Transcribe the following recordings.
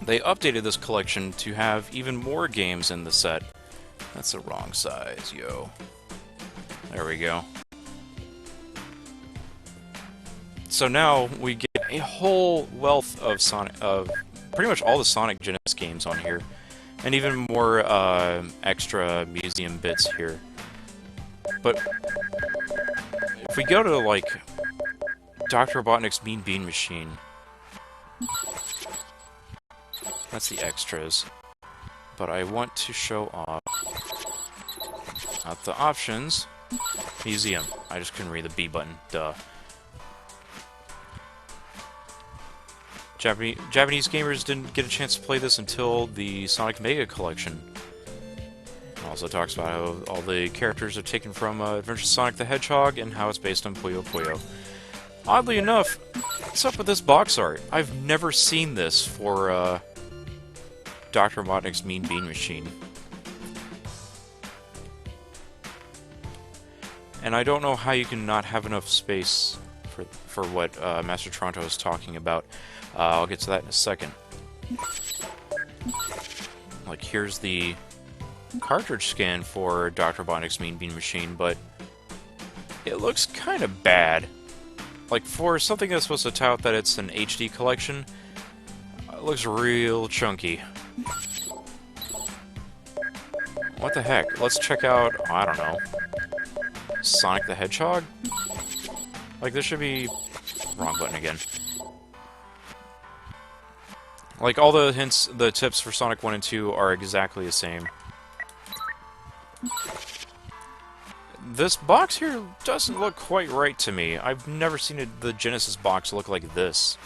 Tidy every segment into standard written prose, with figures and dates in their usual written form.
they updated this collection to have even more games in the set. That's the wrong size, yo. There we go. So now we get a whole wealth of pretty much all the Sonic Genesis games on here, and even more extra museum bits here. But if we go to like Dr. Robotnik's Mean Bean Machine, that's the extras. But I want to show off not the options. Museum. I just couldn't read the B button. Duh. Japanese gamers didn't get a chance to play this until the Sonic Mega Collection. It also talks about how all the characters are taken from Adventure Sonic the Hedgehog and how it's based on Puyo Puyo. Oddly enough, what's up with this box art? I've never seen this for Dr. Robotnik's Mean Bean Machine. And I don't know how you can not have enough space for what Master Toronto is talking about. I'll get to that in a second. Like, here's the cartridge scan for Dr. Robotnik's Mean Bean Machine, but it looks kind of bad. Like, for something that's supposed to tout that it's an HD collection, it looks real chunky. What the heck? Let's check out, I don't know, Sonic the Hedgehog? Like, this should be... wrong button again. Like, all the hints, the tips for Sonic 1 and 2 are exactly the same. This box here doesn't look quite right to me. I've never seen the Genesis box look like this.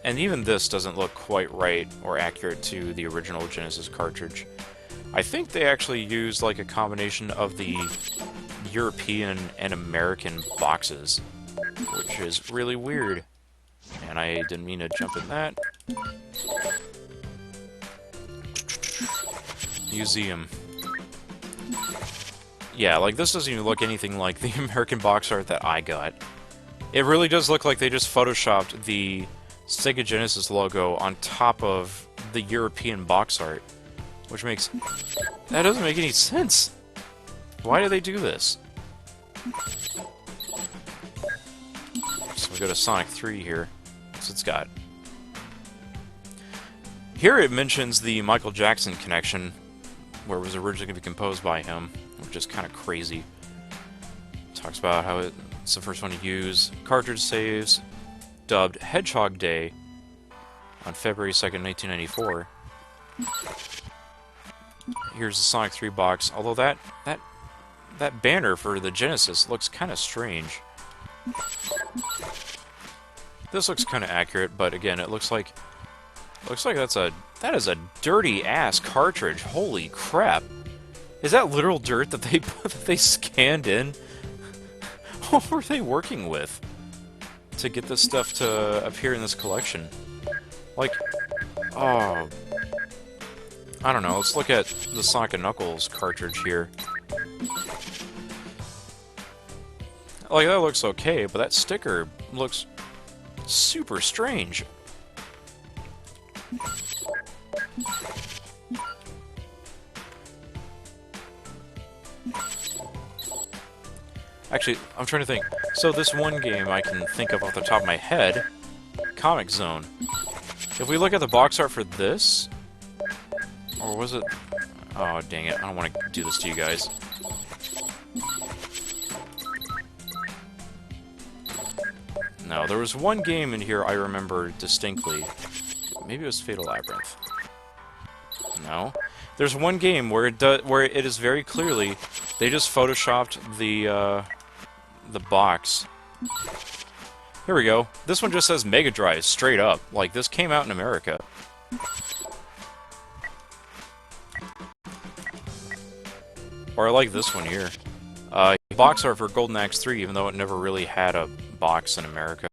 And even this doesn't look quite right or accurate to the original Genesis cartridge. I think they actually used like a combination of the European and American boxes, which is really weird. And I didn't mean to jump in that. Museum. Yeah, like this doesn't even look anything like the American box art that I got. It really does look like they just photoshopped the SEGA Genesis logo on top of the European box art. Which makes... that doesn't make any sense! Why do they do this? So we go to Sonic 3 here. What's it's got? Here it mentions the Michael Jackson connection, where it was originally going to be composed by him, which is kind of crazy. Talks about how it's the first one to use cartridge saves, dubbed Hedgehog Day, on February 2nd, 1994. Here's the Sonic 3 box, although that banner for the Genesis looks kind of strange. This looks kind of accurate, but again, it looks like that is a dirty ass cartridge. Holy crap! Is that literal dirt that they scanned in? What were they working with to get this stuff to appear in this collection? Like, oh. I don't know, let's look at the Sonic & Knuckles cartridge here. Like, that looks okay, but that sticker looks super strange. Actually, I'm trying to think. So this one game I can think of off the top of my head, Comic Zone. If we look at the box art for this... or was it... oh, dang it. I don't want to do this to you guys. No, there was one game in here I remember distinctly. Maybe it was Fatal Labyrinth. No. There's one game where it is very clearly... they just photoshopped the box. Here we go. This one just says Mega Drive, straight up. Like, this came out in America. Or I like this one here. Box art for Golden Axe 3, even though it never really had a box in America.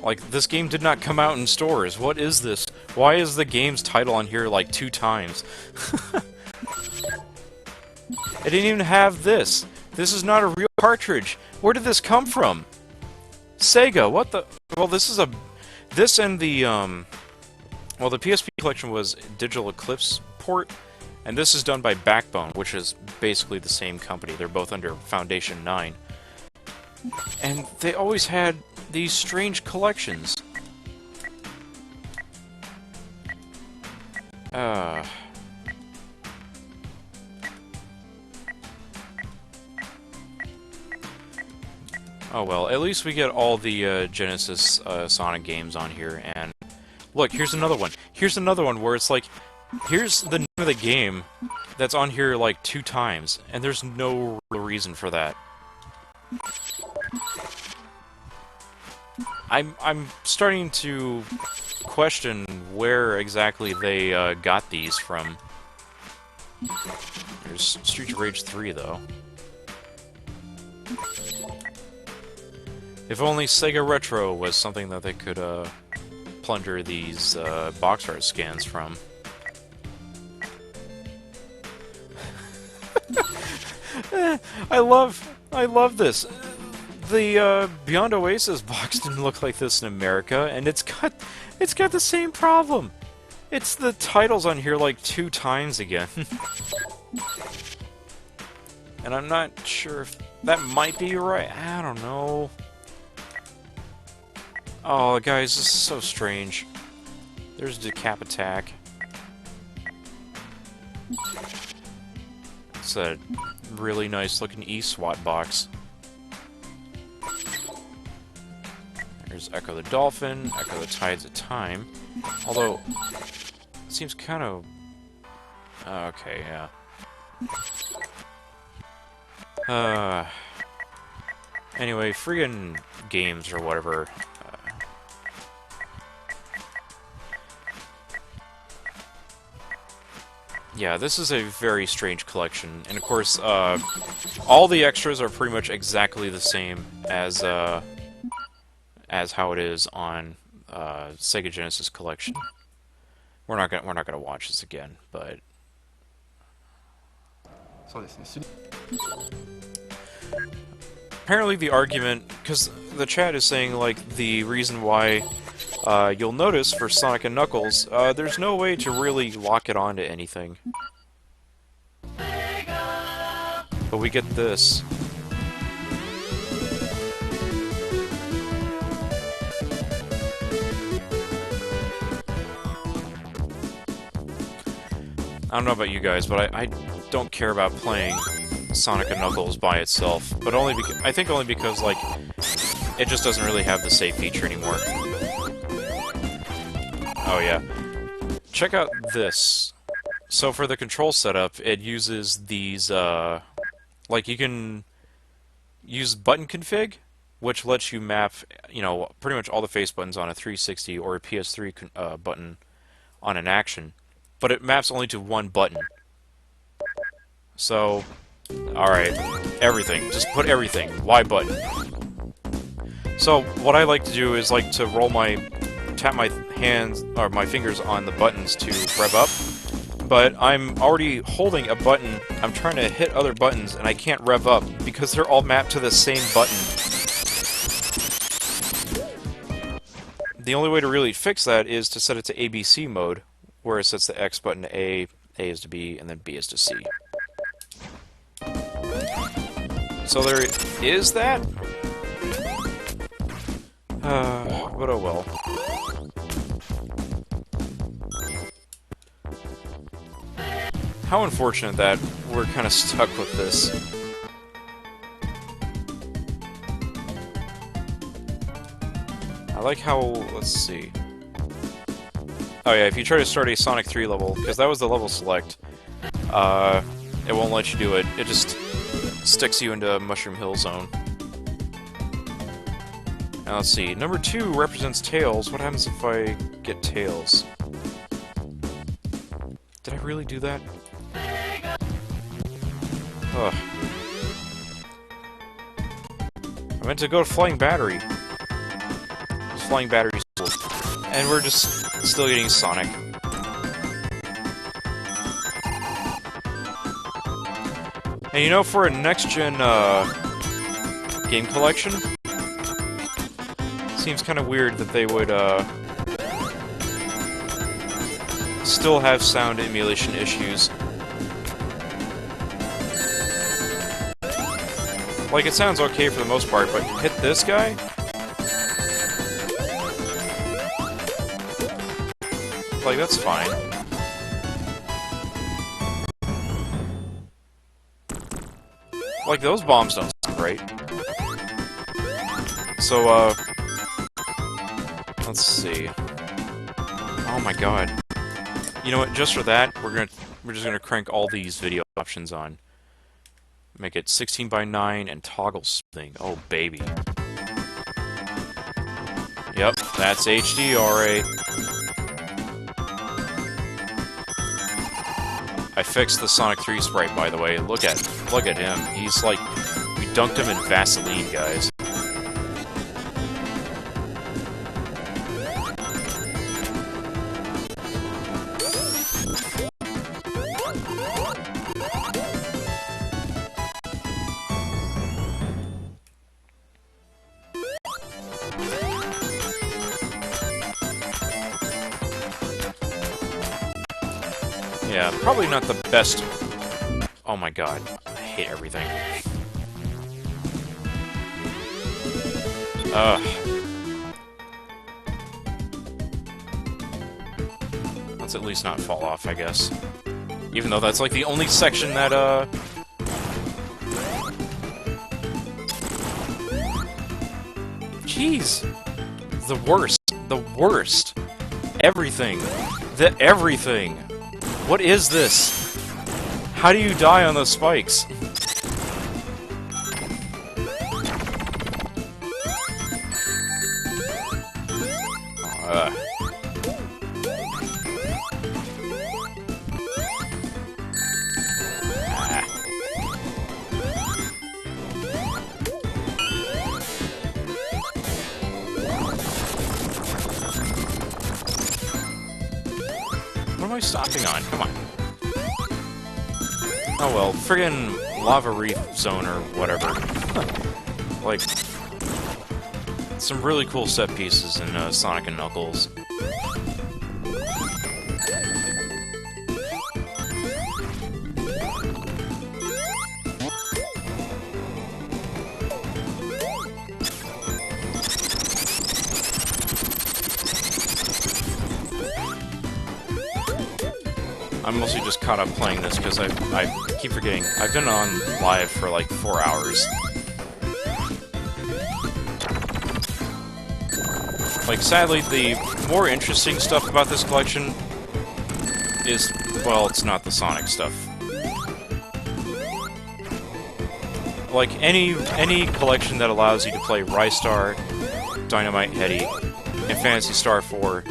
Like, this game did not come out in stores. What is this? Why is the game's title on here, like, 2 times? It didn't even have this. This is not a real cartridge. Where did this come from? Sega, what the... Well, this is a... This and the, well, the PSP collection was Digital Eclipse port, and this is done by Backbone, which is basically the same company. They're both under Foundation 9. And they always had these strange collections. Oh well, at least we get all the Genesis Sonic games on here, and look, here's another one. Here's another one where it's like, here's the name of the game that's on here like 2 times, and there's no reason for that. I'm starting to question where exactly they got these from. There's Streets of Rage 3, though. If only SEGA Retro was something that they could plunder these box art scans from. I love this. The Beyond Oasis box didn't look like this in America, and it's got the same problem. It's the titles on here like 2 times again. And I'm not sure if that might be right. I don't know. Oh, guys, this is so strange. There's Decap Attack. It's a really nice looking E-SWAT box. There's Echo the Dolphin, Echo the Tides of Time. Although, it seems kind of... okay, yeah. Anyway, friggin' games or whatever. Yeah, this is a very strange collection, and of course, all the extras are pretty much exactly the same as how it is on Sega Genesis collection. We're not gonna watch this again, but apparently the argument, because the chat is saying like the reason why you'll notice for Sonic and Knuckles, there's no way to really lock it onto anything. But we get this. I don't know about you guys, but I don't care about playing Sonic and Knuckles by itself. But only because I think only because like it just doesn't really have the save feature anymore. Oh yeah. Check out this. So for the control setup, it uses these like you can use button config, which lets you map, you know, pretty much all the face buttons on a 360 or a PS3 button on an action. But it maps only to one button. So, alright, everything. Just put everything. Y button. So, what I like to do is like to tap my hands, or my fingers on the buttons to rev up. But I'm already holding a button, I'm trying to hit other buttons, and I can't rev up because they're all mapped to the same button. The only way to really fix that is to set it to ABC mode, where it sets the X button to A is to B, and then B is to C. So there is that? But oh well. How unfortunate that we're kind of stuck with this. I like how... let's see. Oh yeah, if you try to start a Sonic 3 level, because that was the level select, it won't let you do it. It just sticks you into Mushroom Hill Zone. Now let's see, number 2 represents Tails. What happens if I get Tails? Did I really do that? Ugh. I meant to go to Flying Battery. Flying Battery's cool. And we're just still getting Sonic. And you know, for a next-gen game collection, Seems kind of weird that they would, still have sound emulation issues. Like, it sounds okay for the most part, but hit this guy? Like, that's fine. Like, those bombs don't sound great. So, let's see. Oh my god. You know what, just for that, we're just gonna crank all these video options on. Make it 16 by 9 and toggle smoothing. Oh, baby. Yep, that's HD, alright. I fixed the Sonic 3 sprite, by the way. Look at him. He's like, we dunked him in Vaseline, guys. Yeah, probably not the best. Oh my god, I hate everything. Ugh. Let's at least not fall off, I guess. Even though that's like the only section that, Jeez. The worst. The worst. Everything. Everything. What is this? How do you die on those spikes? What am I stopping on? Come on. Oh well, friggin' Lava Reef Zone or whatever. Like, some really cool set pieces in Sonic and Knuckles. I'm mostly just caught up playing this because I keep forgetting. I've been on live for like 4 hours. Like, sadly, the more interesting stuff about this collection is, well, it's not the Sonic stuff. Like, any collection that allows you to play Rystar, Dynamite Heady, and Phantasy Star 4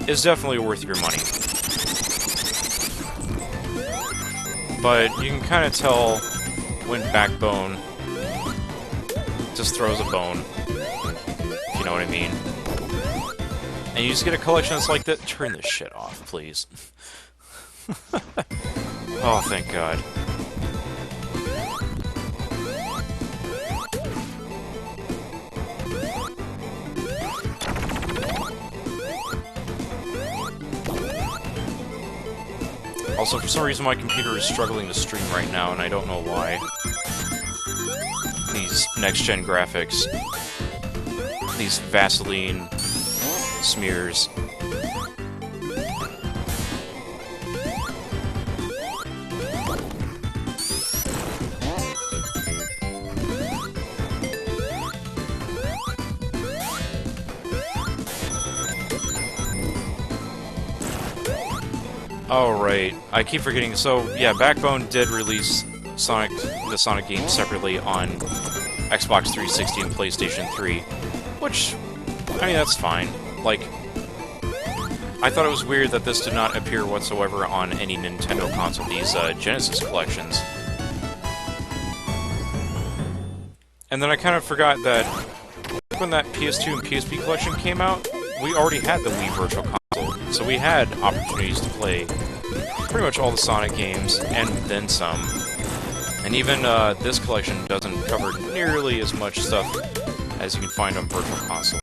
is definitely worth your money. But you can kind of tell when Backbone just throws a bone, if you know what I mean. And you just get a collection that's like that. Turn this shit off, please. Oh, thank God. Also, for some reason, my computer is struggling to stream right now, and I don't know why. These next-gen graphics. These Vaseline smears. Oh, right. I keep forgetting. So, yeah, Backbone did release the Sonic games separately on Xbox 360 and PlayStation 3, which, I mean, that's fine. Like, I thought it was weird that this did not appear whatsoever on any Nintendo console, these Genesis collections. And then I kind of forgot that when that PS2 and PSP collection came out, we already had the Wii Virtual Console, so we had opportunities to play pretty much all the Sonic games, and then some. And even this collection doesn't cover nearly as much stuff as you can find on Virtual Console.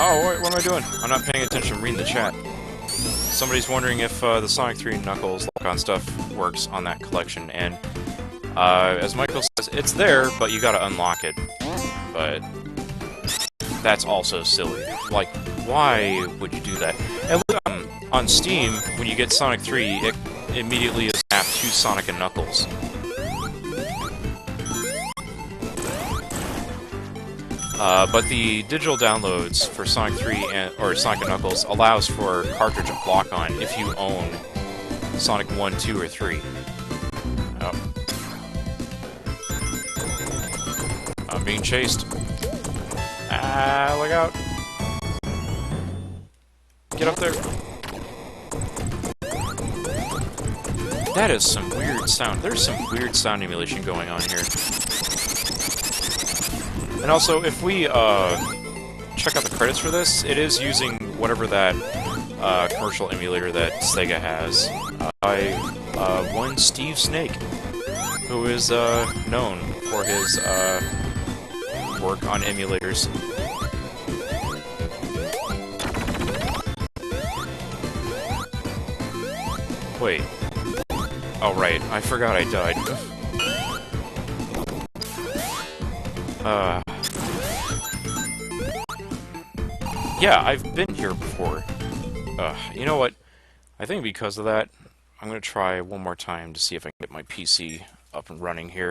Oh, what am I doing? I'm not paying attention, I'm reading the chat. Somebody's wondering if the Sonic 3 Knuckles lock-on stuff works on that collection, and as Michael says, it's there, but you gotta unlock it. But that's also silly. Like, why would you do that? And look, on Steam, when you get Sonic 3, it immediately is mapped to Sonic and Knuckles. But the digital downloads for Sonic 3 or Sonic and Knuckles allows for cartridge lock-on if you own Sonic 1, 2, or 3. Oh. I'm being chased. Ah, look out. Get up there. That is some weird sound. There's some weird sound emulation going on here. And also, if we check out the credits for this, it is using whatever that commercial emulator that Sega has by one Steve Snake, who is known for his work on emulators. Wait. Oh, right. I forgot I died. Yeah, I've been here before. You know what? I think because of that, I'm gonna try one more time to see if I can get my PC up and running here.